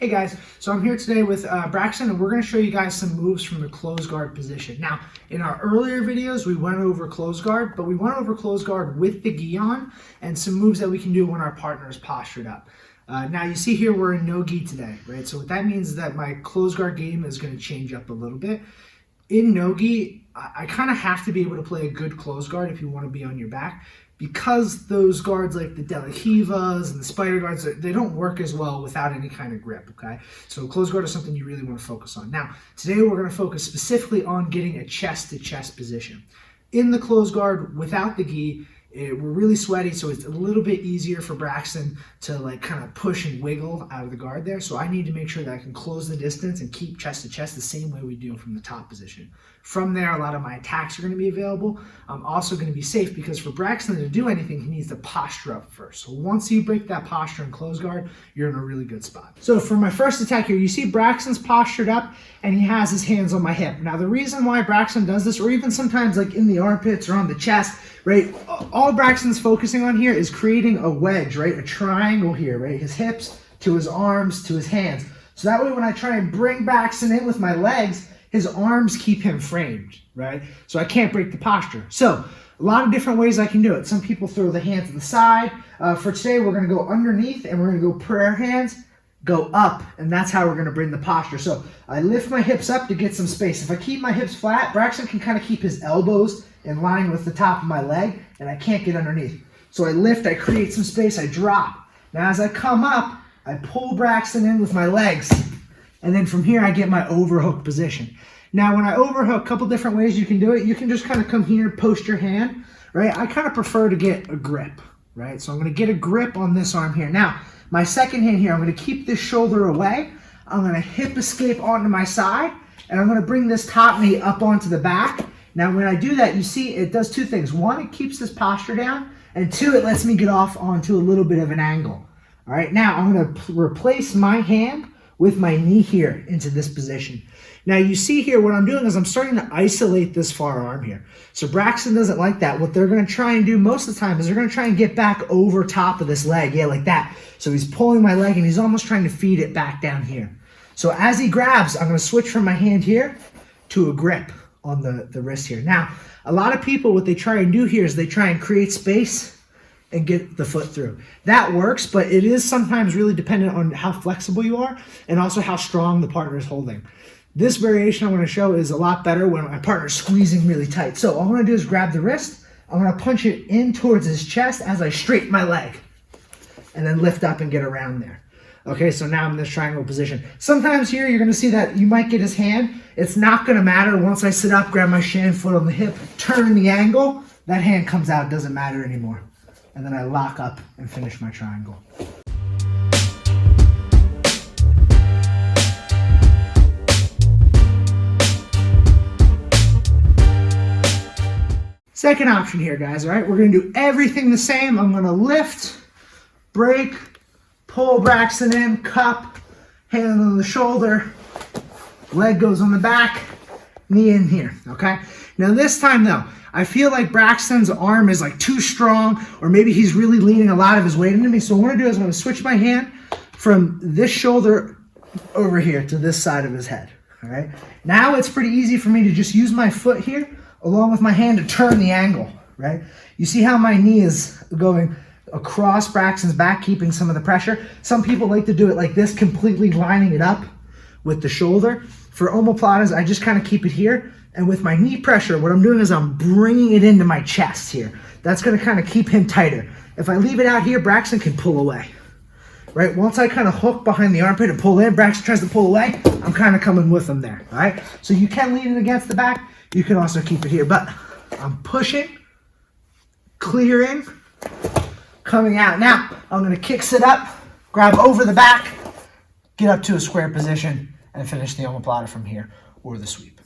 Hey guys, so I'm here today with Braxton, and we're going to show you guys some moves from the close guard position. Now, in our earlier videos, we went over close guard, but we went over close guard with the gi on and some moves that we can do when our partner is postured up. Now, you see here we're in no gi today, right? So what that means is that my close guard game is going to change up a little bit. In no gi, I kind of have to be able to play a good close guard if you want to be on your back, because those guards like the Delahivas and the spider guards, they don't work as well without any kind of grip, okay? So close guard is something you really want to focus on. Now, today we're going to focus specifically on getting a chest-to-chest position. In the close guard without the gi, we're really sweaty, so it's a little bit easier for Braxton to like kind of push and wiggle out of the guard there. So I need to make sure that I can close the distance and keep chest to chest the same way we do from the top position. From there, a lot of my attacks are going to be available. I'm also going to be safe because for Braxton to do anything, he needs to posture up first. So once you break that posture in close guard, you're in a really good spot. So for my first attack here, you see Braxton's postured up and he has his hands on my hip. Now the reason why Braxton does this, or even sometimes like in the armpits or on the chest, right? All Braxton's focusing on here is creating a wedge, right? A triangle here, right? His hips to his arms to his hands. So that way when I try and bring Braxton in with my legs, his arms keep him framed, right? So I can't break the posture. So a lot of different ways I can do it. Some people throw the hands to the side. For today, we're gonna go underneath and we're gonna go prayer hands, go up, and that's how we're gonna bring the posture. So I lift my hips up to get some space. If I keep my hips flat, Braxton can kind of keep his elbows in line with the top of my leg, and I can't get underneath. So I lift, I create some space, I drop. Now as I come up, I pull Braxton in with my legs, and then from here I get my overhook position. Now when I overhook, a couple different ways you can do it. You can just kind of come here, post your hand, right? I kind of prefer to get a grip, right? So I'm gonna get a grip on this arm here. Now, my second hand here, I'm gonna keep this shoulder away. I'm gonna hip escape onto my side, and I'm gonna bring this top knee up onto the back. Now when I do that, you see it does two things. One, it keeps this posture down, and two, it lets me get off onto a little bit of an angle. All right, now I'm gonna replace my hand with my knee here into this position. Now you see here what I'm doing is I'm starting to isolate this far arm here. So Braxton doesn't like that. What they're gonna try and do most of the time is they're gonna try and get back over top of this leg, yeah, like that. So he's pulling my leg and he's almost trying to feed it back down here. So as he grabs, I'm gonna switch from my hand here to a grip on the wrist here. Now, a lot of people, what they try and do here is they try and create space and get the foot through. That works, but it is sometimes really dependent on how flexible you are and also how strong the partner is holding. This variation I'm gonna show is a lot better when my partner's squeezing really tight. So all I'm gonna do is grab the wrist, I'm gonna punch it in towards his chest as I straighten my leg, and then lift up and get around there. Okay, so now I'm in this triangle position. Sometimes here you're gonna see that you might get his hand. It's not gonna matter. Once I sit up, grab my shin, foot on the hip, turn the angle, that hand comes out, it doesn't matter anymore. And then I lock up and finish my triangle. Second option here, guys, all right? We're gonna do everything the same. I'm gonna lift, break, pull Braxton in, cup, hand on the shoulder, leg goes on the back, knee in here, okay? Now this time though, I feel like Braxton's arm is like too strong, or maybe he's really leaning a lot of his weight into me. So what I'm gonna do is I'm gonna switch my hand from this shoulder over here to this side of his head, all right? Now it's pretty easy for me to just use my foot here along with my hand to turn the angle, right? You see how my knee is going across Braxton's back, keeping some of the pressure. Some people like to do it like this, completely lining it up with the shoulder. For omoplatas, I just kind of keep it here. And with my knee pressure, what I'm doing is I'm bringing it into my chest here. That's gonna kind of keep him tighter. If I leave it out here, Braxton can pull away, right? Once I kind of hook behind the armpit and pull in, Braxton tries to pull away, I'm kind of coming with him there, all right? So you can lean it against the back. You can also keep it here, but I'm pushing, clearing, coming out. Now, I'm gonna kick sit up, grab over the back, get up to a square position, and finish the omoplata from here, or the sweep.